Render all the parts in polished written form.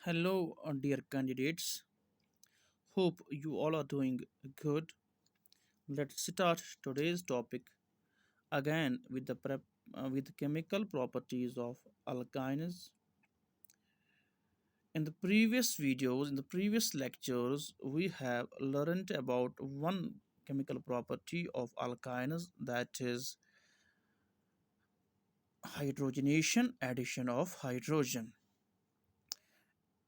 Hello, dear candidates. Hope you all are doing good. Let's start today's topic again with with chemical properties of alkynes. In the previous videos, in the previous lectures, we have learned about one chemical property of alkynes, that is hydrogenation, addition of hydrogen.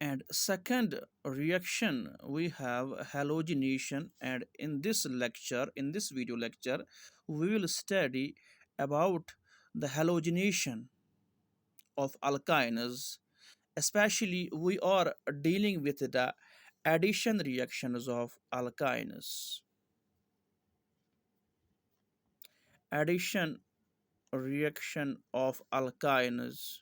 And second reaction, we have halogenation. And in this video lecture, we will study about the halogenation of alkynes. Especially, we are dealing with the addition reactions of alkynes. Addition reaction of alkynes.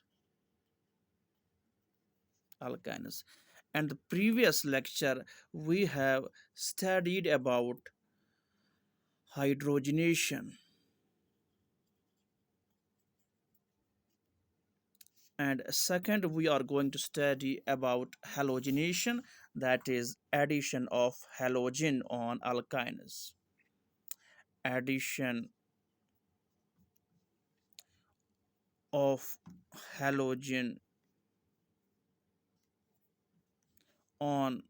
And the previous lecture, we have studied about hydrogenation, and second we are going to study about halogenation, that is addition of halogen on alkynes. Addition of halogen on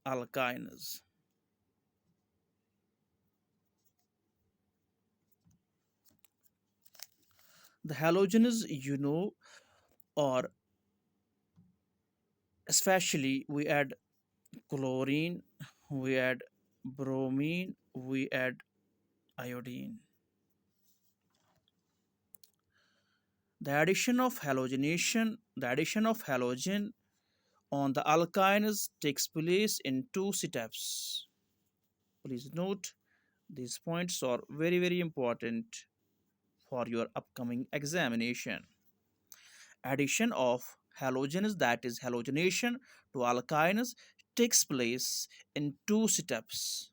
alkynes. The halogens, or especially we add chlorine, we add bromine, we add iodine. The addition of halogen on the alkynes takes place in two steps. Please note, these points are very important for your upcoming examination. Addition of halogens, that is halogenation to alkynes, takes place in two steps.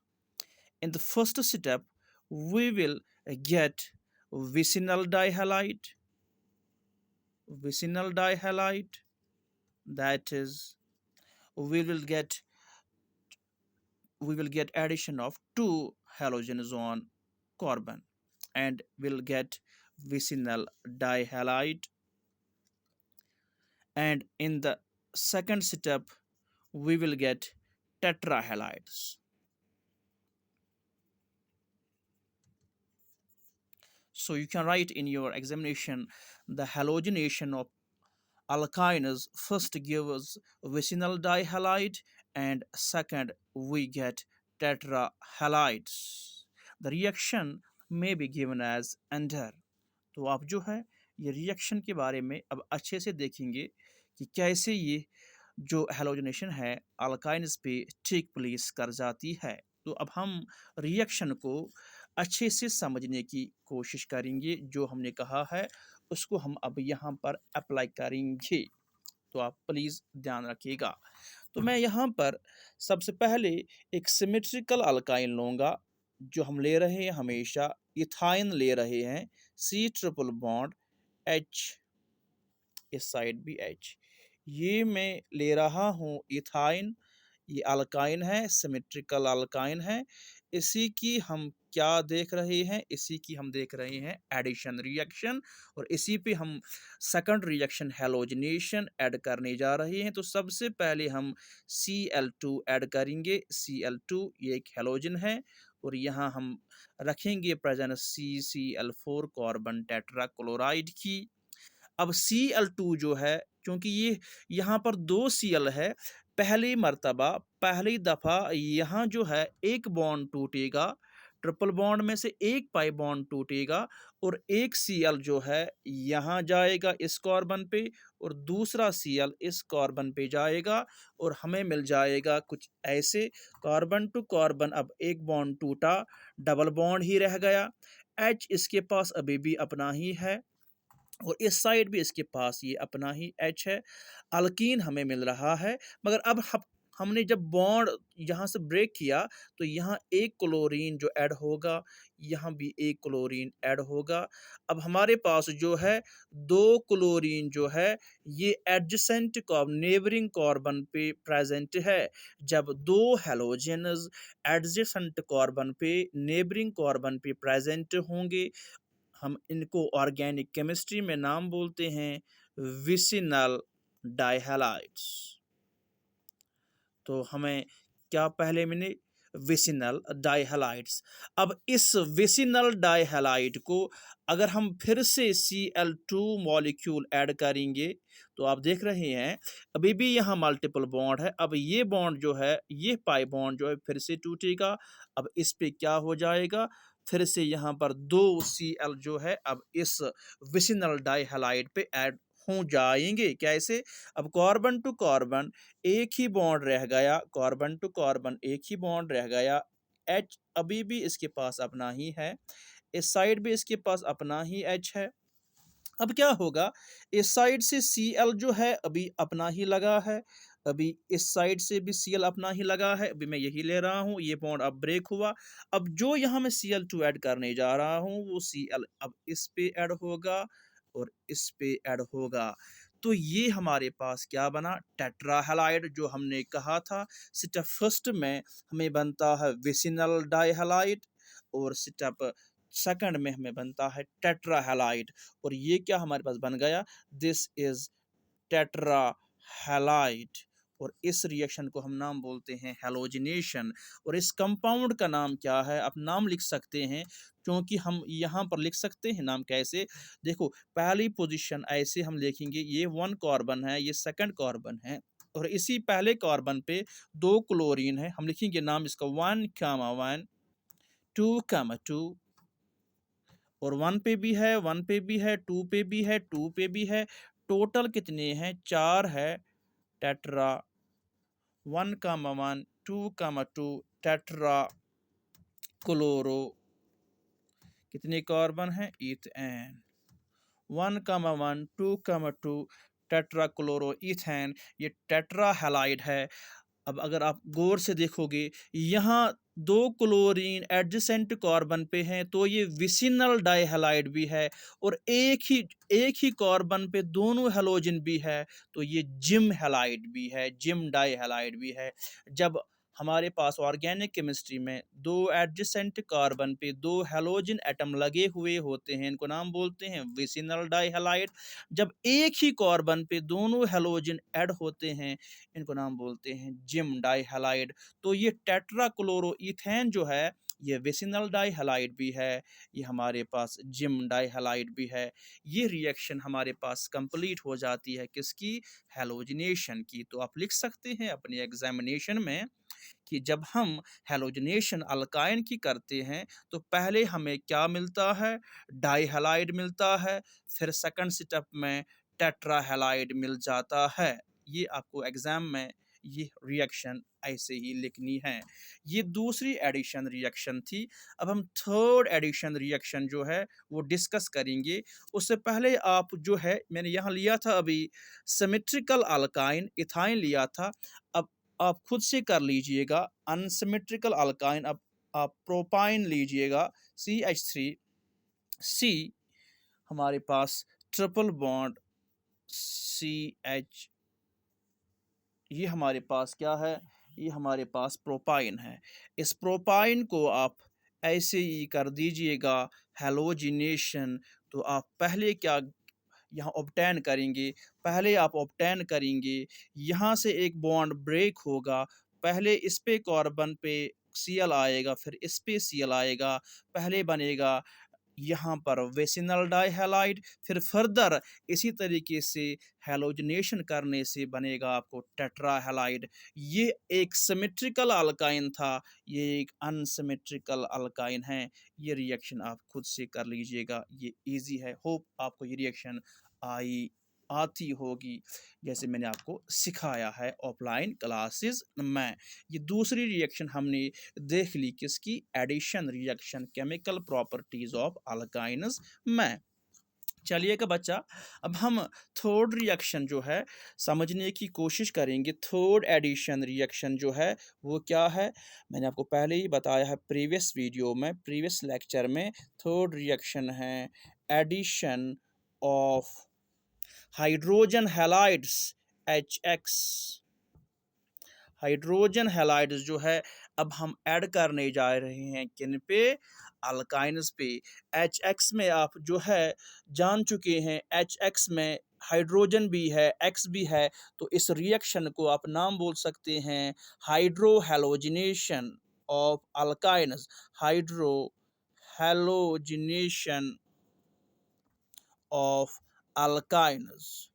In the first step, we will get vicinal dihalide, vicinal dihalide, that is we will get addition of two halogens on carbon, and we'll get vicinal dihalide. And in the second step, we will get tetrahalides. So you can write in your examination, the halogenation of alkynes first gives vicinal dihalide, and second we get tetrahalides. The reaction may be given as under. तो आप जो है ये reaction के बारे में अब अच्छे से देखेंगे कि कैसे ये जो हेलोजनेशन है अल्काइन्स पे टेक प्लेस कर जाती है। तो अब हम रिएक्शन को अच्छे से समझने की कोशिश करेंगे, जो हमने कहा है उसको हम अब यहाँ पर अप्लाई करेंगे। तो आप प्लीज़ ध्यान रखिएगा। तो मैं यहाँ पर सबसे पहले एक सिमेट्रिकल अल्काइन लूँगा, जो हम ले रहे हैं हमेशा इथाइन ले रहे हैं, सी ट्रिपल बॉन्ड एच, इस साइड भी एच, ये मैं ले रहा हूँ इथाइन। ये अल्काइन है, सिमेट्रिकल अल्काइन है। इसी की हम क्या देख रहे हैं, इसी की हम देख रहे हैं एडिशन रिएक्शन, और इसी पे हम सेकंड रिएक्शन हेलोजनेशन ऐड करने जा रहे हैं। तो सबसे पहले हम Cl2 ऐड करेंगे। Cl2 ये एक हेलोजन है, और यहाँ हम रखेंगे प्रेजेंस CCl4 कार्बन टेट्राक्लोराइड की। अब Cl2 जो है, क्योंकि ये यहाँ पर दो Cl है, पहली मर्तबा पहली दफ़ा यहाँ जो है एक बॉन्ड टूटेगा, ट्रिपल बॉन्ड में से एक पाई बॉन्ड टूटेगा, और एक Cl जो है यहाँ जाएगा इस कार्बन पे, और दूसरा Cl इस कार्बन पे जाएगा, और हमें मिल जाएगा कुछ ऐसे। कार्बन टू कार्बन अब एक बॉन्ड टूटा, डबल बॉन्ड ही रह गया। H इसके पास अभी भी अपना ही है, और इस साइड भी इसके पास ये अपना ही H है। अल्कीन हमें मिल रहा है, मगर अब हमने जब बॉन्ड यहाँ से ब्रेक किया तो यहाँ एक क्लोरीन जो ऐड होगा, यहाँ भी एक क्लोरीन ऐड होगा। अब हमारे पास जो है 2 क्लोरीन जो है ये एडजेसेंट नेबरिंग कार्बन पे प्रेजेंट है। जब 2 हैलोजेन्स एडजेसेंट कार्बन पे नेबरिंग कार्बन पे प्रेजेंट होंगे, हम इनको ऑर्गेनिक केमिस्ट्री में नाम बोलते हैं विसिनल डाइहैलाइड्स। तो हमें क्या पहले मिले? विसिनल डाइहैलाइड्स। अब इस विसिनल डाइहैलाइड को अगर हम फिर से Cl2 मॉलिक्यूल ऐड करेंगे तो आप देख रहे हैं अभी भी यहाँ मल्टीपल बॉन्ड है। अब ये बॉन्ड जो है, ये पाई बॉन्ड जो है फिर से टूटेगा। अब इस पे क्या हो जाएगा? फिर से यहाँ पर 2 Cl जो है अब इस विसिनल डाइहैलाइड पे ऐड हो जाएंगे। कैसे? अब कार्बन टू कार्बन एक ही बॉन्ड रह गया, कार्बन टू कार्बन एक ही बॉन्ड रह गया। एच अभी भी इसके पास अपना ही है, इस साइड भी इसके पास अपना ही एच है। अब क्या होगा? इस साइड से Cl जो है अभी अपना ही लगा है, अभी इस साइड से भी Cl अपना ही लगा है, अभी मैं यही ले रहा हूँ, ये बॉन्ड अब ब्रेक हुआ। अब जो यहाँ मैं Cl2 ऐड करने जा रहा हूँ वो Cl अब इस पे ऐड होगा और इस पे ऐड होगा। तो ये हमारे पास क्या बना? टेट्राहैलाइड। जो हमने कहा था स्टेप फर्स्ट में हमें बनता है विसिनल डाइहैलाइड और स्टेप सेकंड में हमें बनता है टेट्राहैलाइड। और ये क्या हमारे पास बन गया? This is tetrahalide. और इस रिएक्शन को हम नाम बोलते हैं हैलोजिनेशन। और इस कंपाउंड का नाम क्या है? आप नाम लिख सकते हैं, क्योंकि हम यहाँ पर लिख सकते हैं नाम। कैसे? देखो, पहली पोजीशन ऐसे हम लिखेंगे, ये 1 कार्बन है, ये सेकंड कार्बन है और इसी पहले कार्बन पे 2 क्लोरीन है। हम लिखेंगे नाम इसका 1,1 2,2 और 1 पे भी है, 1 पे भी है, 2 पे भी है, 2 पे भी है। टोटल कितने हैं? 4 है। Tetra 1,1 2,2 tetra chloro. कितने कार्बन हैं? Ethane 1,1 2,2 tetra chloro ethane. ये टेट्रा हैलाइड है। अब अगर आप गौर से देखोगे, यहाँ 2 क्लोरीन एडजेसेंट कार्बन पे हैं तो ये विसिनल डाइहैलाइड भी है। और एक ही कार्बन पे दोनों हैलोजन भी है तो ये जिम हैलाइड भी है, जिम डाइहैलाइड भी है। जब हमारे पास ऑर्गेनिक केमिस्ट्री में 2 एडजेसेंट कार्बन पे 2 हैलोजन एटम लगे हुए होते हैं, इनको नाम बोलते हैं विसिनल डाइहैलाइड। जब एक ही कार्बन पे दोनों हैलोजन ऐड होते हैं, इनको नाम बोलते हैं जिम डाइहैलाइड। तो ये टेट्राक्लोरोइथेन जो है ये विसिनल डाइहैलाइड भी है, ये हमारे पास जिम डाइहैलाइड भी है। ये रिएक्शन हमारे पास कंप्लीट हो जाती है किसकी? हैलोजिनेशन की। तो आप लिख सकते हैं अपने एग्जामिनेशन में कि जब हम हैलोजिनेशन अल्काइन की करते हैं तो पहले हमें क्या मिलता है? डाइहैलाइड मिलता है, फिर सेकंड स्टेप में टेट्राहैलाइड मिल जाता है। ये आपको एग्जाम में ये रिएक्शन ऐसे ही लिखनी है। ये दूसरी एडिशन रिएक्शन थी। अब हम थर्ड एडिशन रिएक्शन जो है वो डिस्कस करेंगे। उससे पहले आप जो है, मैंने यहाँ लिया था अभी सिमेट्रिकल अल्काइन इथाइन लिया था। अब आप खुद से कर लीजिएगा अनसिमेट्रिकल अल्काइन। अब आप प्रोपाइन लीजिएगा CH3 C, हमारे पास ट्रिपल बॉन्ड CH, ये हमारे पास क्या है? ये हमारे पास प्रोपाइन है। इस प्रोपाइन को आप ऐसे ही कर दीजिएगा हैलोजिनेशन। तो आप पहले क्या यहाँ ऑब्टेन करेंगे? पहले आप ऑब्टेन करेंगे, यहाँ से एक बॉन्ड ब्रेक होगा, पहले इस पे कार्बन पे Cl आएगा, फिर इस पे Cl आएगा, पहले बनेगा यहाँ पर विसिनल डाइहैलाइड, फिर फर्दर इसी तरीके से हैलोजिनेशन करने से बनेगा आपको टेट्राहैलाइड। ये एक सिमेट्रिकल अल्काइन था, ये एक अनसिमेट्रिकल अल्काइन है। ये रिएक्शन आप खुद से कर लीजिएगा, ये इजी है। होप आपको ये रिएक्शन आती होगी जैसे मैंने आपको सिखाया है ऑफलाइन क्लासेस में। ये दूसरी रिएक्शन हमने देख ली किसकी? Addition reaction, chemical properties of alkynes में। चलिएगा बच्चा, अब हम थर्ड रिएक्शन जो है समझने की कोशिश करेंगे। थर्ड एडिशन रिएक्शन जो है वो क्या है? मैंने आपको पहले ही बताया है प्रीवियस वीडियो में, प्रीवियस लेक्चर में। थर्ड रिएक्शन है addition of hydrogen halides HX। Hydrogen halides जो है अब हम ऐड करने जा रहे हैं किन पे? अल्काइन्स पे। HX में आप जो है जान चुके हैं, HX में हाइड्रोजन भी है, X भी है, तो इस रिएक्शन को आप नाम बोल सकते हैं hydro halogenation of alkynes. Hydro halogenation of alkynes.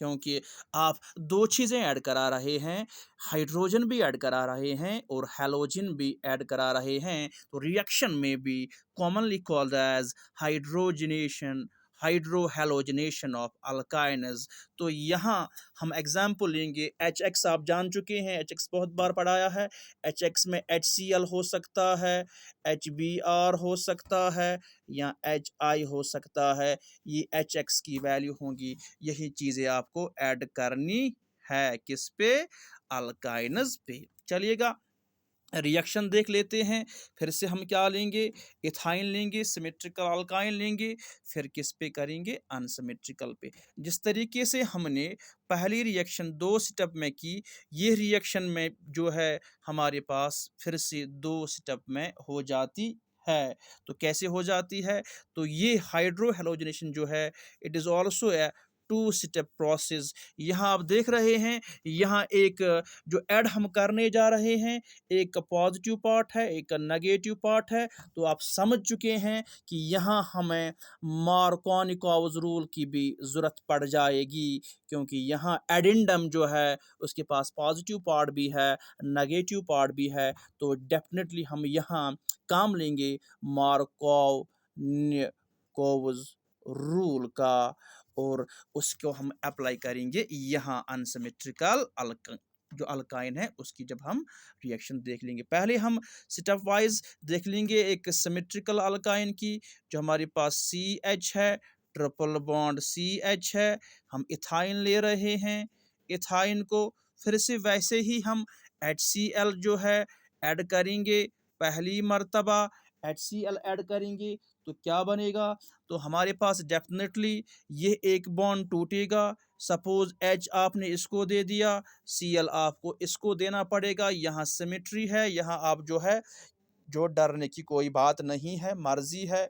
क्योंकि आप 2 चीज़ें ऐड करा रहे हैं, हाइड्रोजन भी ऐड करा रहे हैं और हैलोजन भी ऐड करा रहे हैं, तो रिएक्शन में भी commonly called as hydrogenation, hydrohalogenation of alkynes. तो यहाँ हम एग्ज़ाम्पल लेंगे। HX आप जान चुके हैं, HX बहुत बार पढ़ाया है। HX में HCl हो सकता है, HBr हो सकता है या HI हो सकता है। ये HX की वैल्यू होंगी। यही चीज़ें आपको ऐड करनी है किस पे? अल्काइन्स पे। चलिएगा रिएक्शन देख लेते हैं। फिर से हम क्या लेंगे? इथाइन लेंगे, सिमेट्रिकल अल्काइन लेंगे, फिर किस पे करेंगे? अनसिमेट्रिकल पे। जिस तरीके से हमने पहली रिएक्शन 2 स्टेप में की, ये रिएक्शन में जो है हमारे पास फिर से 2 स्टेप में हो जाती है। तो कैसे हो जाती है? तो ये हाइड्रो हैलोजनेशन जो है it is also a 2 step process. यहाँ आप देख रहे हैं, यहाँ एक जो ऐड हम करने जा रहे हैं, एक पॉजिटिव पार्ट है, एक नेगेटिव पार्ट है। तो आप समझ चुके हैं कि यहाँ हमें मार्कोनिकोव रूल की भी ज़रूरत पड़ जाएगी, क्योंकि यहाँ एडेंडम जो है उसके पास पॉजिटिव पार्ट भी है, नेगेटिव पार्ट भी है। तो डेफिनेटली हम यहाँ काम लेंगे मार्कोनिकोव रूल का और उसको हम अप्लाई करेंगे यहाँ अनसिमेट्रिकल जो अल्काइन है उसकी जब हम रिएक्शन देख लेंगे। पहले हम स्टेप वाइज देख लेंगे एक सिमेट्रिकल अल्काइन की। जो हमारे पास CH है, ट्रिपल बॉन्ड CH है, हम इथाइन ले रहे हैं। इथाइन को फिर से वैसे ही हम HCl जो है ऐड करेंगे। पहली मर्तबा HCl ऐड करेंगे तो क्या बनेगा? तो हमारे पास डेफिनेटली ये एक बॉन्ड टूटेगा। सपोज H आपने इसको दे दिया, Cl आपको इसको देना पड़ेगा। यहाँ सिमेट्री है, यहाँ आप जो है जो डरने की कोई बात नहीं है, मर्जी है।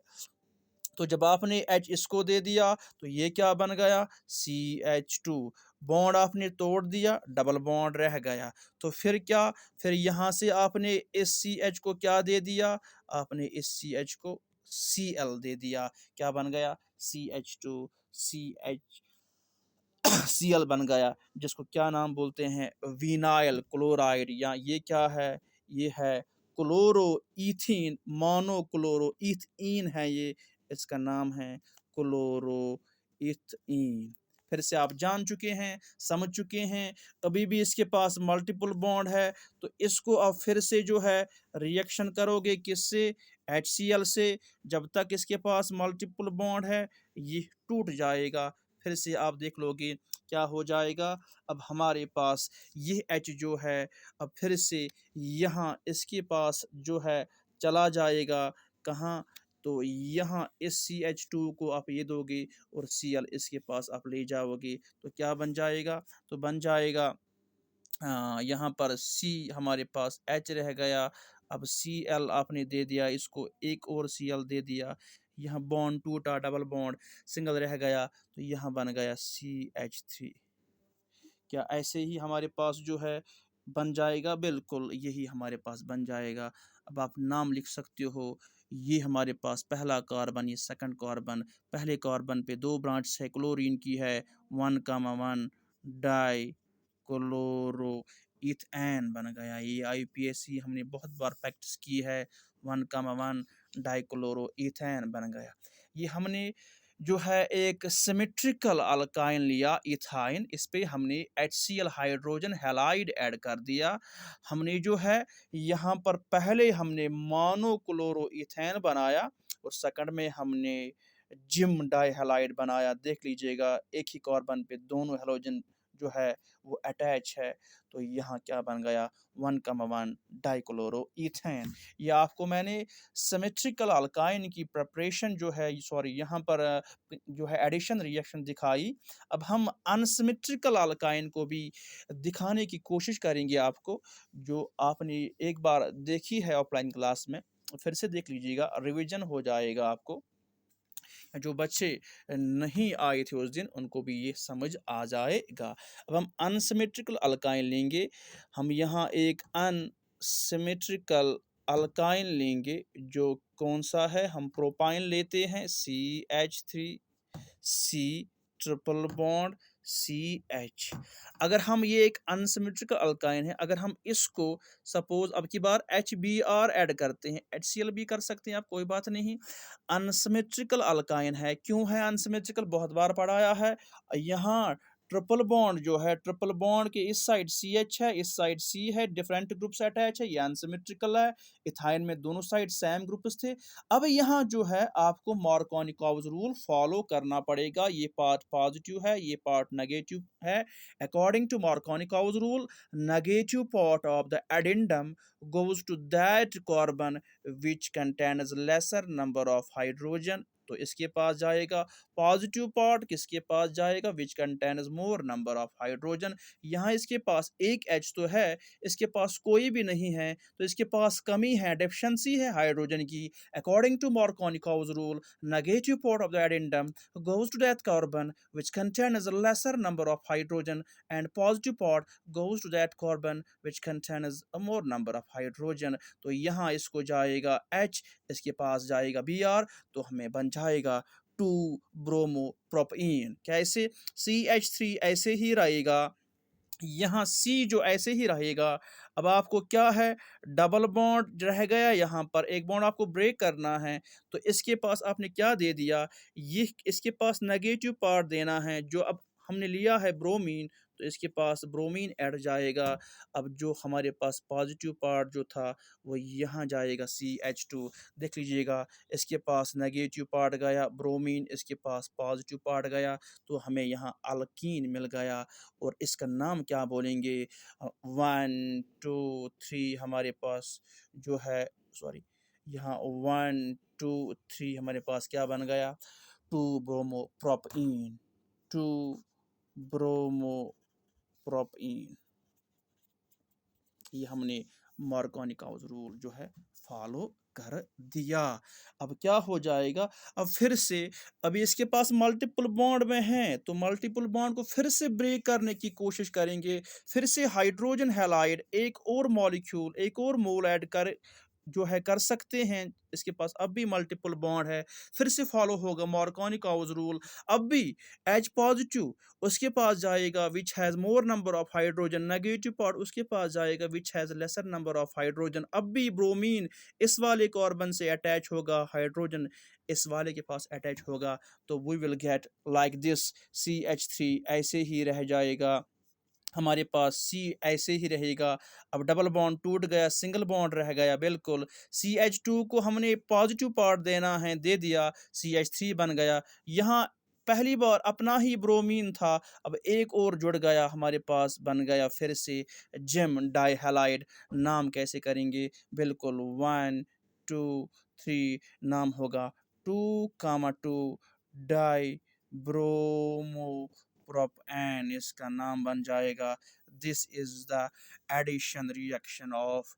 तो जब आपने H इसको दे दिया तो ये क्या बन गया? CH2। बॉन्ड आपने तोड़ दिया, डबल बॉन्ड रह गया। तो फिर क्या? फिर यहाँ से आपने इस CH को क्या दे दिया? आपने इस CH को Cl दे दिया। क्या बन गया? CH2 CH Cl बन गया, जिसको क्या नाम बोलते हैं? Vinyl chloride. या ये क्या है? ये है क्लोरो ईथीन, मोनोक्लोरो ईथीन है ये, इसका नाम है क्लोरो ईथीन। फिर से आप जान चुके हैं, समझ चुके हैं। अभी भी इसके पास मल्टीपल बॉन्ड है, तो इसको आप फिर से जो है रिएक्शन करोगे किससे? HCl से। जब तक इसके पास मल्टीपल बॉन्ड है ये टूट जाएगा। फिर से आप देख लोगे क्या हो जाएगा? अब हमारे पास ये H जो है अब फिर से यहाँ इसके पास जो है चला जाएगा कहाँ? तो यहाँ इस CH2 को आप ये दोगे और Cl इसके पास आप ले जाओगे तो क्या बन जाएगा? तो बन जाएगा यहाँ पर C हमारे पास H रह गया। अब Cl आपने दे दिया, इसको एक और Cl दे दिया। यहाँ बॉन्ड टूटा, डबल बॉन्ड सिंगल रह गया, तो यहाँ बन गया CH3। क्या ऐसे ही हमारे पास जो है बन जाएगा? बिल्कुल यही हमारे पास बन जाएगा। अब आप नाम लिख सकते हो। ये हमारे पास पहला कार्बन, ये सेकंड कार्बन। पहले कार्बन पे 2 ब्रांच है, क्लोरीन की है, 1,1 डाई क्लोरो इथेन बन गया। ये IUPAC हमने बहुत बार प्रैक्टिस की है। 1,1 डाइक्लोरो इथेन बन गया। ये हमने जो है एक सिमेट्रिकल अल्काइन लिया इथाइन, इस पे हमने HCl हाइड्रोजन हैलाइड ऐड कर दिया। हमने जो है यहाँ पर पहले हमने मोनोक्लोरो इथेन बनाया और सेकंड में हमने जिम डाइहैलाइड बनाया, देख लीजिएगा एक ही कार्बन पे दोनों हैलोजन जो है वो अटैच है, तो यहाँ क्या बन गया 1,1 डाइक्लोरोईथेन। ये आपको मैंने सिमेट्रिकल अल्काइन की प्रिपरेशन जो है सॉरी यहाँ पर जो है एडिशन रिएक्शन दिखाई। अब हम अनसिमेट्रिकल अल्काइन को भी दिखाने की कोशिश करेंगे आपको, जो आपने एक बार देखी है ऑफलाइन क्लास में, फिर से देख लीजिएगा, रिवीजन हो जाएगा आपको। जो बच्चे नहीं आए थे उस दिन उनको भी ये समझ आ जाएगा। अब हम अनसिमेट्रिकल अल्काइन लेंगे, हम यहाँ एक अनसिमेट्रिकल अल्काइन लेंगे, जो कौन सा है, हम प्रोपाइन लेते हैं CH3 C triple bond CH। अगर हम ये एक अनसिमेट्रिकल अल्काइन है, अगर हम इसको सपोज अब की बार HBr ऐड करते हैं, HCl भी कर सकते हैं आप, कोई बात नहीं। अनसिमेट्रिकल अल्काइन है, क्यों है अनसिमेट्रिकल, बहुत बार पढ़ाया है। यहाँ ट्रिपल बॉन्ड जो है, ट्रिपल बॉन्ड के इस साइड CH है, इस साइड C है, डिफरेंट ग्रुप से अटैच है, ये अनसिमेट्रिकल है। इथाइन में दोनों साइड सेम ग्रुप्स थे। अब यहाँ जो है आपको मार्कोनिकॉव्स रूल फॉलो करना पड़ेगा, ये पार्ट पॉजिटिव है, ये पार्ट नेगेटिव है। According to Markovnikov's rule, negative part of the addendum goes to that carbon which contains lesser number of hydrogen, तो इसके पास जाएगा। पॉजिटिव पार्ट किसके पास जाएगा, which contains more number of hydrogen. यहाँ इसके पास एक H तो है, इसके पास कोई भी नहीं है, तो इसके पास कमी है, डेफिशिएंसी है हाइड्रोजन की। According to Markovnikov's rule, negative part of the addendum goes to that carbon which contains a lesser number of hydrogen, and positive part goes to that carbon which contains a more number of hydrogen। तो यहाँ इसको जाएगा H, इसके पास जाएगा Br, तो हमें बन जाएगा 2 ब्रोमो प्रोपीन। कैसे, CH3 ऐसे ही रहेगा, यहाँ C जो ऐसे ही रहेगा। अब आपको क्या है, डबल बॉन्ड रह गया, यहाँ पर एक बॉन्ड आपको ब्रेक करना है, तो इसके पास आपने क्या दे दिया, ये इसके पास नेगेटिव पार्ट देना है, जो अब हमने लिया है ब्रोमीन, तो इसके पास ब्रोमीन ऐड जाएगा। अब जो हमारे पास पॉजिटिव पार्ट जो था वो यहाँ जाएगा CH2, देख लीजिएगा, इसके पास नेगेटिव पार्ट गया ब्रोमीन, इसके पास पॉजिटिव पार्ट गया, तो हमें यहाँ अल्कीन मिल गया। और इसका नाम क्या बोलेंगे, 1 2 3 हमारे पास जो है, सॉरी यहाँ 1 2 3 हमारे पास क्या बन गया, 2 ब्रोमोप्रोपीन, 2 ब्रोमोप्रोपीन। ये हमने मार्कोनिकॉव्स रूल जो है फॉलो कर दिया। अब क्या हो जाएगा, अब फिर से, अभी इसके पास मल्टीपल बॉन्ड में है, तो मल्टीपल बॉन्ड को फिर से ब्रेक करने की कोशिश करेंगे। फिर से हाइड्रोजन हैलाइड एक और मॉलिक्यूल, एक और मोल ऐड कर जो है कर सकते हैं। इसके पास अब भी मल्टीपल बॉन्ड है, फिर से फॉलो होगा मार्कोनिकॉव्स रूल। अब भी H पॉजिटिव उसके पास जाएगा which has more number of hydrogen, negative part उसके पास जाएगा which has laser number of hydrogen. अब भी ब्रोमीन इस वाले कार्बन से अटैच होगा, हाइड्रोजन इस वाले के पास अटैच होगा, तो we will get like this, CH3 ऐसे ही रह जाएगा, हमारे पास C ऐसे ही रहेगा। अब डबल बॉन्ड टूट गया, सिंगल बॉन्ड रह गया, बिल्कुल। CH2 को हमने पॉजिटिव पार्ट देना है, दे दिया, CH3 बन गया। यहाँ पहली बार अपना ही ब्रोमीन था, अब एक और जुड़ गया, हमारे पास बन गया फिर से जिम डाइहैलाइड। नाम कैसे करेंगे, बिल्कुल 1 2 3 नाम होगा 2,2 डाई ब्रोमो प्रोपैन, इसका नाम बन जाएगा। This is the addition reaction of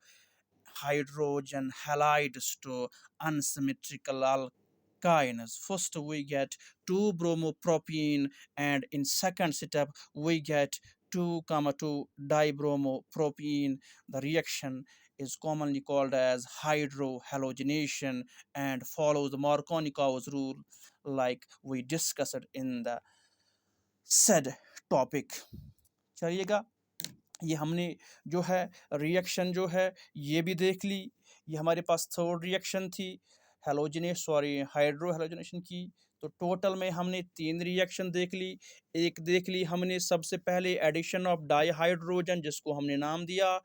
hydrogen halides to unsymmetrical alkynes. First we get 2 bromopropene, and in second step we get 2,2 dibromopropene. The reaction is commonly called as hydrohalogenation and follows the Markovnikov's rule, like we discussed in the said topic। चलिएगा, ये हमने जो है reaction जो है ये भी देख ली। ये हमारे पास थर्ड रिएक्शन थी हाइड्रो हेलोजनेशन की। तो टोटल में हमने 3 रिएक्शन देख ली। एक देख ली हमने सबसे पहले एडिशन ऑफ डाई हाइड्रोजन, जिसको हमने नाम दिया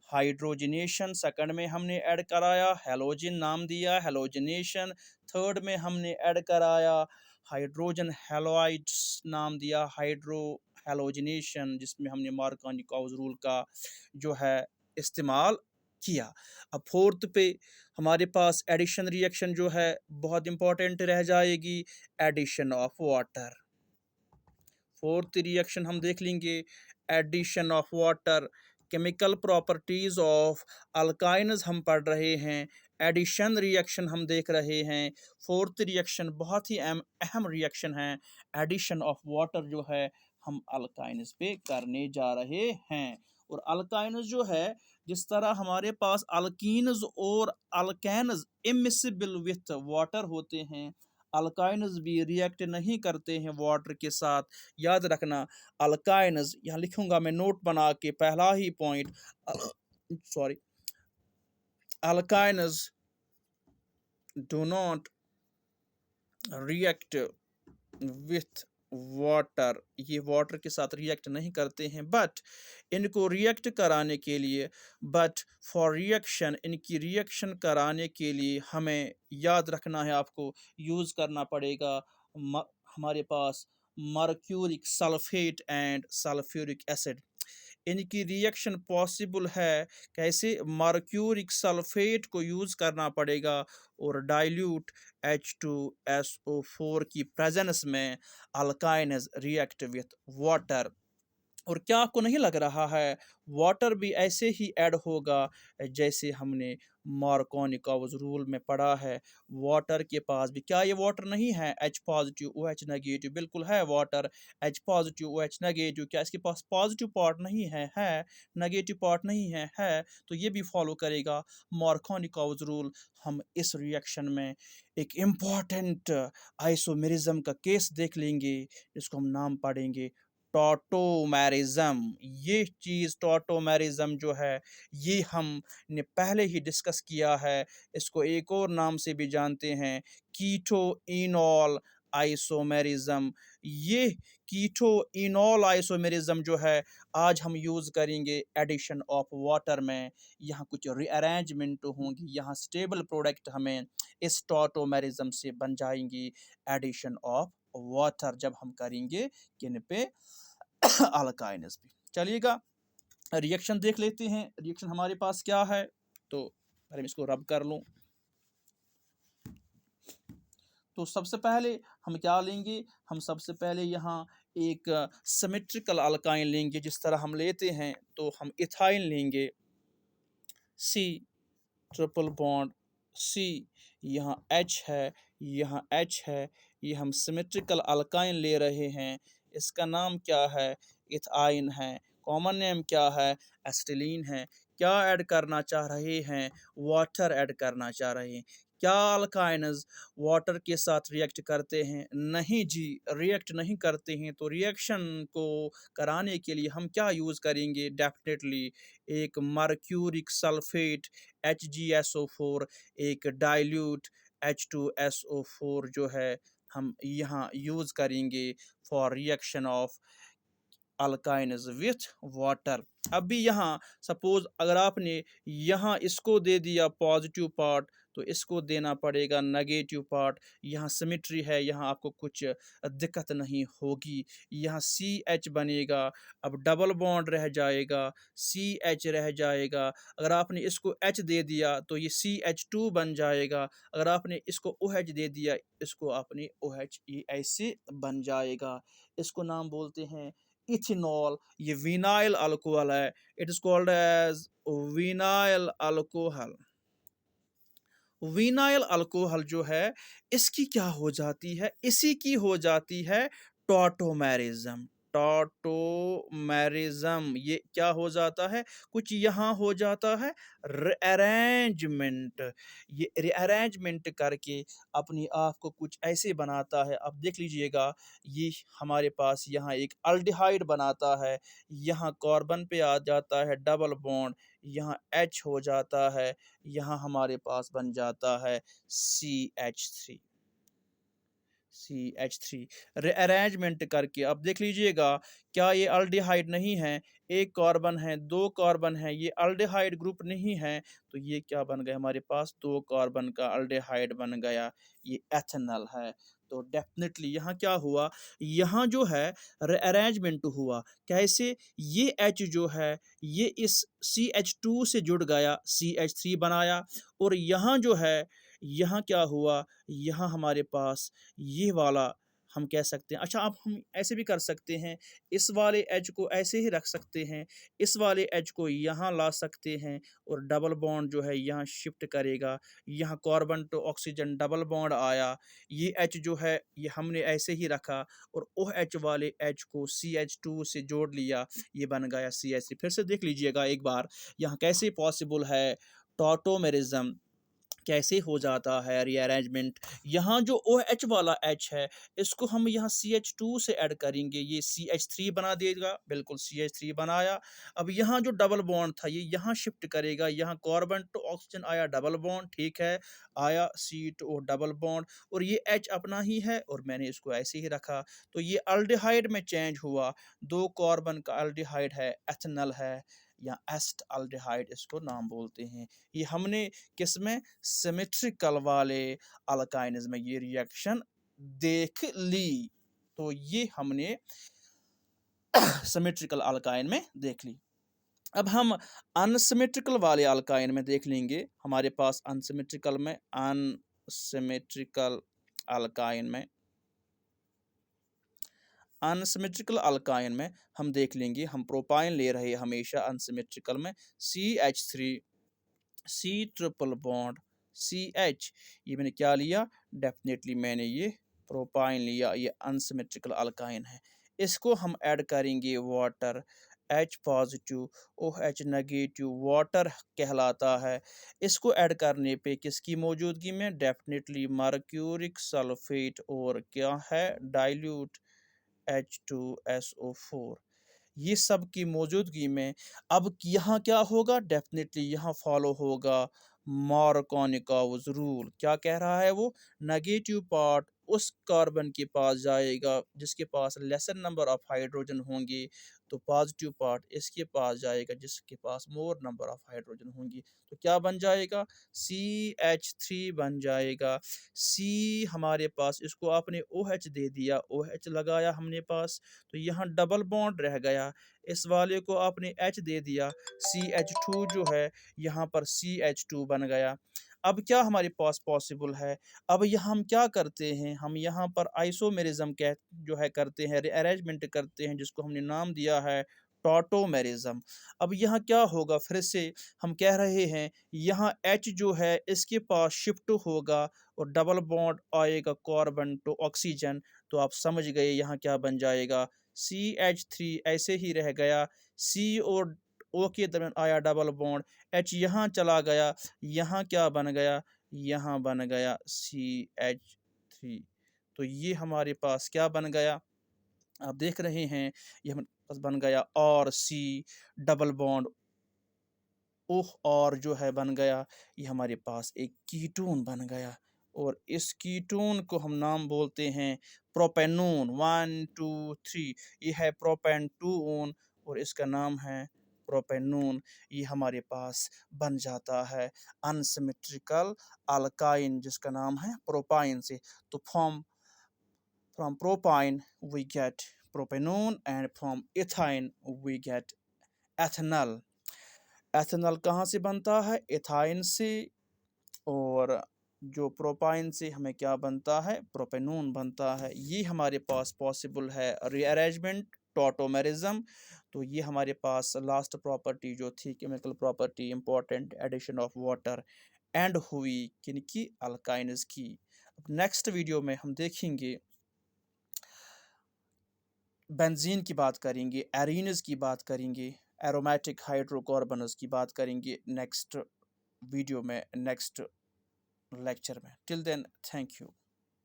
हाइड्रोजनेशन, सेकंड में हमने ऐड कराया हैलोजन, नाम दिया हैलोजनेशन। थर्ड में हमने ऐड कराया हाइड्रोजन हैलोइड्स, नाम दिया हाइड्रो हैलोजनेशन, जिसमें हमने मार्कोनी-काउज़ रूल का जो है इस्तेमाल किया। अब फोर्थ पे हमारे पास एडिशन रिएक्शन जो है बहुत इंपॉर्टेंट रह जाएगी, addition of water. Fourth reaction हम देख लेंगे, addition of water. Chemical properties of alkynes हम पढ़ रहे हैं, एडिशन रिएक्शन हम देख रहे हैं। फोर्थ रिएक्शन बहुत ही अहम रिएक्शन है, एडिशन ऑफ वाटर जो है हम अल्काइन्स पे करने जा रहे हैं। और अल्काइन्स जो है, जिस तरह हमारे पास अल्कीन्स और अल्केन्स इमिसिबल विथ वाटर होते हैं, अल्काइन्स भी रिएक्ट नहीं करते हैं वाटर के साथ। याद रखना, अल्काइन्स यहाँ लिखूंगा मैं नोट बना के, पहला ही point, sorry, alkynes do not react with water, ये वाटर के साथ रिएक्ट नहीं करते हैं, बट इनको रिएक्ट कराने के लिए, बट फॉर रिएक्शन, इनकी रिएक्शन कराने के लिए हमें याद रखना है, आपको यूज़ करना पड़ेगा हमारे पास mercuric sulphate and sulphuric acid. इनकी रिएक्शन पॉसिबल है कैसे, मर्क्यूरिक सल्फेट को यूज़ करना पड़ेगा और डाइल्यूट H2SO4 की प्रेजेंस में अल्काइन्स रिएक्ट विथ वाटर। और क्या आपको नहीं लग रहा है वाटर भी ऐसे ही ऐड होगा जैसे हमने मार्कोनी-काउज़ रूल में पढ़ा है, वाटर के पास भी, क्या ये वाटर नहीं है H पॉजिटिव OH नेगेटिव, बिल्कुल है water H positive OH negative, क्या इसके पास पॉजिटिव पार्ट नहीं है, नेगेटिव पार्ट नहीं है, तो ये भी फॉलो करेगा मार्कोनी-काउज़ रूल। हम इस रिएक्शन में एक इम्पॉर्टेंट आइसोमेरिज्म का केस देख लेंगे, जिसको हम नाम पढ़ेंगे टॉटोमेरिज्म। ये चीज़ टॉटोमेरिज्म जो है, ये हमने पहले ही डिस्कस किया है, इसको एक और नाम से भी जानते हैं, कीटो इनॉल आइसोमेरिज्म। ये कीटो इनॉल आइसोमेरिज्म जो है, आज हम यूज़ करेंगे एडिशन ऑफ वाटर में। यहाँ कुछ रीअरेंजमेंट होंगी, यहाँ स्टेबल प्रोडक्ट हमें इस टॉटोमेरिज्म से बन जाएंगी, एडिशन ऑफ वाटर जब हम करेंगे किन पे, अल्काइन्स भी। चलिएगा रिएक्शन देख लेते हैं, रिएक्शन हमारे पास क्या है, तो पहले मैं इसको रब कर लूँ। तो सबसे पहले हम क्या लेंगे, हम सबसे पहले यहाँ एक सिमेट्रिकल अल्काइन लेंगे, जिस तरह हम लेते हैं, तो हम इथाइन लेंगे, C ट्रिपल बॉन्ड C, यहाँ H है, यहाँ H है, ये हम सिमेट्रिकल अल्काइन ले रहे हैं, इसका नाम क्या है, इथाइन है। कॉमन नेम क्या है, एसिटिलीन है। क्या ऐड करना चाह रहे हैं, वाटर ऐड करना चाह रहे हैं। क्या अल्काइन्स वाटर के साथ रिएक्ट करते हैं, नहीं जी, रिएक्ट नहीं करते हैं। तो रिएक्शन को कराने के लिए हम क्या यूज़ करेंगे, डेफिनेटली एक मर्क्यूरिक सल्फेट HgSO4, एक डाइल्यूट H2SO4 जो है हम यहाँ यूज़ करेंगे for reaction of alkynes with water. अब भी यहाँ सपोज अगर आपने यहाँ इसको दे दिया पॉजिटिव पार्ट, तो इसको देना पड़ेगा नेगेटिव पार्ट। यहाँ सिमेट्री है, यहाँ आपको कुछ दिक्कत नहीं होगी। यहाँ CH बनेगा, अब डबल बॉन्ड रह जाएगा, CH रह जाएगा। अगर आपने इसको H दे दिया तो ये CH2 बन जाएगा। अगर आपने इसको OH दे दिया, इसको आपने OH, ये ऐसे बन जाएगा। इसको नाम बोलते हैं इथेनॉल। ये विनाइल अल्कोहल है, it is called as vinyl alcohol. Vinyl alcohol जो है, इसकी क्या हो जाती है, इसी की हो जाती है टॉटोमेरिज्म। टॉटोमेरिज्म ये क्या हो जाता है, कुछ यहाँ हो जाता है रीअरेंजमेंट। ये रीअरेंजमेंट करके अपनी आप को कुछ ऐसे बनाता है। अब देख लीजिएगा, ये हमारे पास यहाँ एक अल्डिहाइड बनाता है, यहाँ कार्बन पे आ जाता है डबल बॉन्ड, यहाँ H हो जाता है, यहाँ हमारे पास बन जाता है CH3। CH3 रीअरेंजमेंट करके अब देख लीजिएगा, क्या ये अल्डिहाइड नहीं है, एक कार्बन है, 2 कार्बन है, ये एल्डिहाइड ग्रुप नहीं है, तो ये क्या बन गया हमारे पास 2 कार्बन का एल्डिहाइड बन गया, ये एथेनॉल है। तो डेफ़िनेटली यहाँ क्या हुआ, यहाँ जो है रीअरेंजमेंट हुआ। कैसे? ये H जो है, ये इस CH2 से जुड़ गया, CH3 बनाया और यहाँ जो है, यहाँ क्या हुआ, यहाँ हमारे पास ये वाला हम कह सकते हैं। अच्छा, अब हम ऐसे भी कर सकते हैं, इस वाले एच को ऐसे ही रख सकते हैं, इस वाले एच को यहाँ ला सकते हैं और डबल बॉन्ड जो है यहाँ शिफ्ट करेगा। यहाँ carbon to oxygen double bond आया, ये एच जो है ये हमने ऐसे ही रखा और ओह एच वाले एच को CH2 से जोड़ लिया, ये बन गया CH3। फिर से देख लीजिएगा एक बार, यहाँ कैसे पॉसिबल है टॉटोमेरिज्म, कैसे हो जाता है रीअरेंजमेंट। यहाँ जो OH वाला H है, इसको हम यहाँ CH2 से ऐड करेंगे, ये CH3 बना देगा, बिल्कुल CH3 बनाया। अब यहाँ जो डबल बॉन्ड था ये यहाँ शिफ्ट करेगा, यहाँ कार्बन टू ऑक्सीजन आया डबल बॉन्ड, ठीक है, आया C2O डबल बॉन्ड और ये H अपना ही है और मैंने इसको ऐसे ही रखा। तो ये एल्डिहाइड में चेंज हुआ, 2 कार्बन का एल्डिहाइड है, एथेनॉल है या एस्टल्डिहाइड इसको नाम बोलते हैं। ये हमने किसमें, सिमेट्रिकल वाले अल्काइन्स में ये रिएक्शन देख ली। तो ये हमने सिमेट्रिकल अल्काइन में देख ली। अब हम अनसिमेट्रिकल वाले अल्काइन में देख लेंगे। हमारे पास अनसिमेट्रिकल अल्काइन में अनसिमेट्रिकल अल्काइन में हम देख लेंगे, हम प्रोपाइन ले रहे हैं हमेशा अनसिमेट्रिकल में, CH3 C triple bond CH, ये मैंने क्या लिया, डेफिनेटली मैंने ये प्रोपाइन लिया, ये अनसिमेट्रिकल अल्काइन है। इसको हम ऐड करेंगे water, H positive OH negative water कहलाता है। इसको ऐड करने पे किसकी मौजूदगी में, डेफिनेटली मर्क्यूरिक सल्फेट और क्या है, डाइल्यूट H2SO4, ये सब की मौजूदगी में अब यहाँ क्या होगा, डेफिनेटली यहाँ फॉलो होगा मार्कोनिकोव रूल। क्या कह रहा है वो, नेगेटिव पार्ट उस कार्बन के पास जाएगा जिसके पास लेसर नंबर ऑफ हाइड्रोजन होंगे, तो पॉजिटिव पार्ट इसके पास जाएगा जिसके पास मोर नंबर ऑफ हाइड्रोजन होंगी। तो क्या बन जाएगा, CH3 बन जाएगा। C हमारे पास, इसको आपने OH दे दिया, OH लगाया हमने पास, तो यहाँ डबल बॉन्ड रह गया। इस वाले को आपने H दे दिया, CH2 जो है यहाँ पर CH2 बन गया। अब क्या हमारे पास पॉसिबल है, अब यहाँ हम क्या करते हैं, हम यहाँ पर आइसोमेरिज्म कह जो है करते हैं, रीअरेंजमेंट करते हैं, जिसको हमने नाम दिया है टॉटोमेरिज्म। अब यहाँ क्या होगा, फिर से हम कह रहे हैं यहाँ H जो है इसके पास शिफ्ट होगा और डबल बॉन्ड आएगा कार्बन टू ऑक्सीजन, तो आप समझ गए यहाँ क्या बन जाएगा, CH3 ऐसे ही रह गया, C और O के दरमियान आया डबल बॉन्ड, H यहाँ चला गया, यहाँ क्या बन गया, यहाँ बन गया CH3। तो ये हमारे पास क्या बन गया, आप देख रहे हैं, ये हमारे पास बन गया और C डबल बॉन्ड ओह और जो है बन गया, ये हमारे पास एक कीटोन बन गया और इस कीटोन को हम नाम बोलते हैं प्रोपेनोन। 1 2 3, ये है प्रोपेन 2 और इसका नाम है प्रोपेनोन। ये हमारे पास बन जाता है अनसिमेट्रिकल अल्काइन जिसका नाम है प्रोपाइन से। तो from propine we get propanone and from ethine we get ethanol। Ethanol कहाँ से बनता है, एथाइन से, और जो प्रोपाइन से हमें क्या बनता है, प्रोपेनोन बनता है। ये हमारे पास पॉसिबल है रीअरेंजमेंट टॉटोमेरिज्म। तो ये हमारे पास लास्ट प्रॉपर्टी जो थी, chemical property important, addition of water and हुई किनकी, अल्काइन्स की। अब नेक्स्ट वीडियो में हम देखेंगे बेंजीन की बात करेंगे, एरीन्स की बात करेंगे, एरोमेटिक हाइड्रोकार्बन्स की बात करेंगे नेक्स्ट वीडियो में, नेक्स्ट लेक्चर में। Till then, thank you.